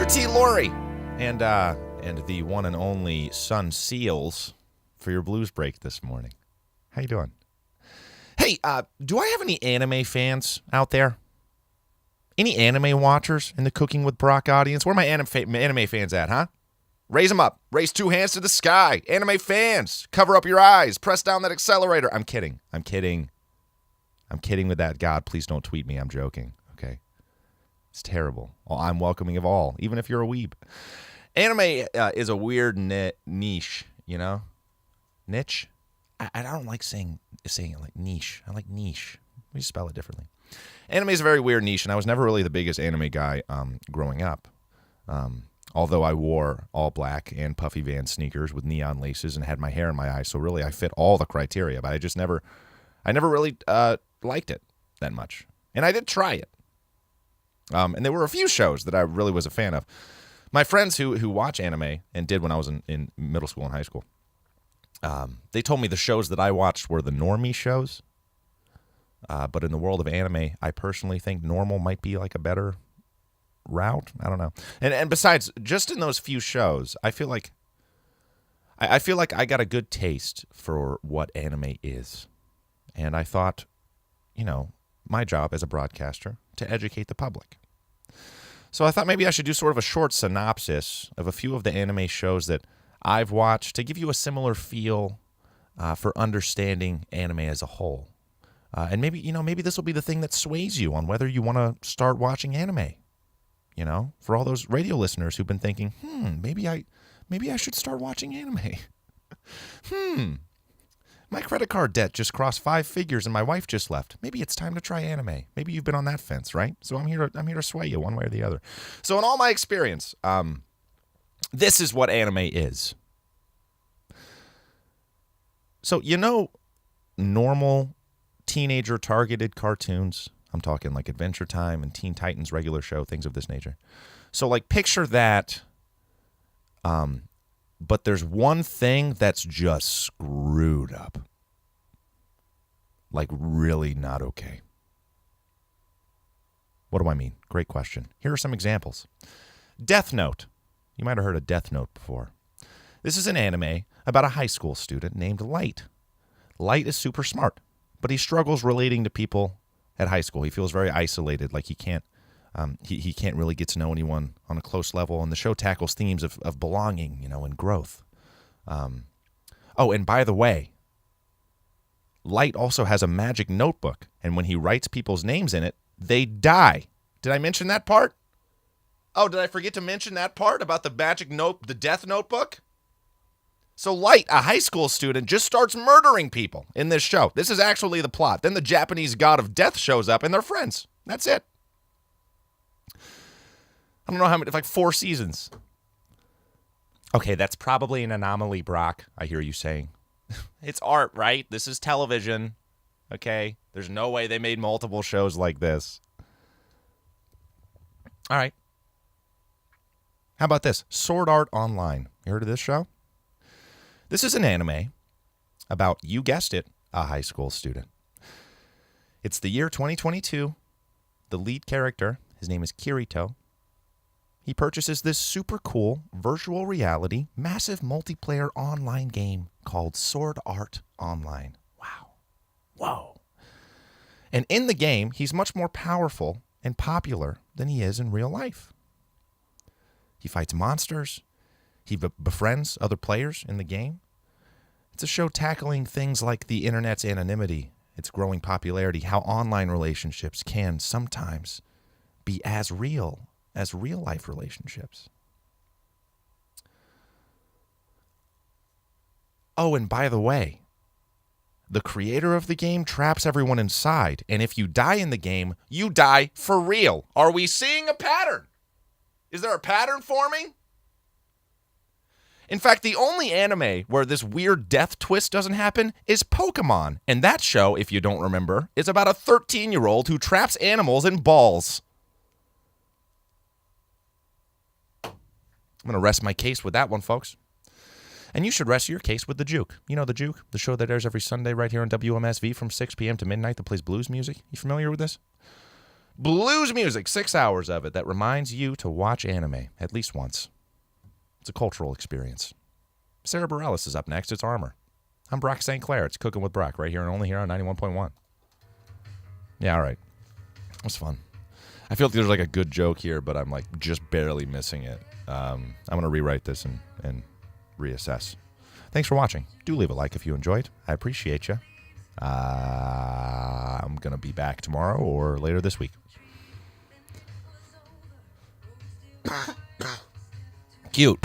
Mr. T. Laurie, and the one and only Sun Seals for your blues break this morning. How you doing? Hey, do I have any anime fans out there? Any anime watchers in the Cooking with Brock audience? Where are my anime fans at, huh? Raise them up. Raise two hands to the sky. Anime fans, cover up your eyes. Press down that accelerator. I'm kidding with that. God, please don't tweet me. I'm joking, okay? It's terrible. I'm welcoming of all, even if you're a weeb. Anime is a weird niche, you know? Niche? I don't like saying it like niche. I like niche. We spell it differently. Anime is a very weird niche, and I was never really the biggest anime guy growing up. Although I wore all black and puffy Vans sneakers with neon laces and had my hair in my eyes, so really I fit all the criteria. But I never really liked it that much, and I did try it. And there were a few shows that I really was a fan of. My friends who watch anime and did when I was in middle school and high school, they told me the shows that I watched were the normie shows. But in the world of anime, I personally think normal might be like a better route. I don't know. And besides, just in those few shows, I feel like I got a good taste for what anime is. And I thought, my job as a broadcaster to educate the public. So I thought maybe I should do sort of a short synopsis of a few of the anime shows that I've watched to give you a similar feel for understanding anime as a whole. And maybe this will be the thing that sways you on whether you want to start watching anime. For all those radio listeners who've been thinking, maybe I should start watching anime. My credit card debt just crossed 5 figures and my wife just left. Maybe it's time to try anime. Maybe you've been on that fence, right? So I'm here to sway you one way or the other. So in all my experience, this is what anime is. So normal teenager targeted cartoons. I'm talking like Adventure Time and Teen Titans regular show, things of this nature. So like picture that, but there's one thing that's just screwed up. Like really not okay. What do I mean? Great question. Here are some examples. Death Note. You might have heard of Death Note before. This is an anime about a high school student named Light. Light is super smart, but he struggles relating to people at high school. He feels very isolated, like he can't really get to know anyone on a close level. And the show tackles themes of belonging, and growth. And by the way, Light also has a magic notebook, and when he writes people's names in it, they die. Did I mention that part? Oh, did I forget to mention that part about the the death notebook? So Light, a high school student, just starts murdering people in this show. This is actually the plot. Then the Japanese god of death shows up and they're friends. That's it. I don't know how many, it's like 4 seasons. Okay, that's probably an anomaly, Brock, I hear you saying. It's art, right? This is television. Okay? There's no way they made multiple shows like this. All right. How about this? Sword Art Online. You heard of this show? This is an anime about, you guessed it, a high school student. It's the year 2022. The lead character, his name is Kirito. He purchases this super cool virtual reality, massive multiplayer online game called Sword Art Online. Wow. Whoa. And in the game, he's much more powerful and popular than he is in real life. He fights monsters. He befriends other players in the game. It's a show tackling things like the internet's anonymity, its growing popularity, how online relationships can sometimes be as real as real-life relationships. Oh, and by the way, the creator of the game traps everyone inside, and if you die in the game, you die for real. Are we seeing a pattern? Is there a pattern forming? In fact, the only anime where this weird death twist doesn't happen is Pokemon. And that show, if you don't remember, is about a 13-year-old who traps animals in balls. I'm going to rest my case with that one, folks. And you should rest your case with The Juke. You know The Juke, the show that airs every Sunday right here on WMSV from 6 p.m. to midnight that plays blues music. You familiar with this? Blues music, 6 hours of it that reminds you to watch anime at least once. It's a cultural experience. Sarah Bareilles is up next. It's Armor. I'm Brock St. Clair. It's Cooking with Brock right here and only here on 91.1. Yeah, all right. It was fun. I feel like there's like a good joke here, but I'm like just barely missing it. I'm going to rewrite this and reassess. Thanks for watching. Do leave a like if you enjoyed. I appreciate you. I'm going to be back tomorrow or later this week. Cute.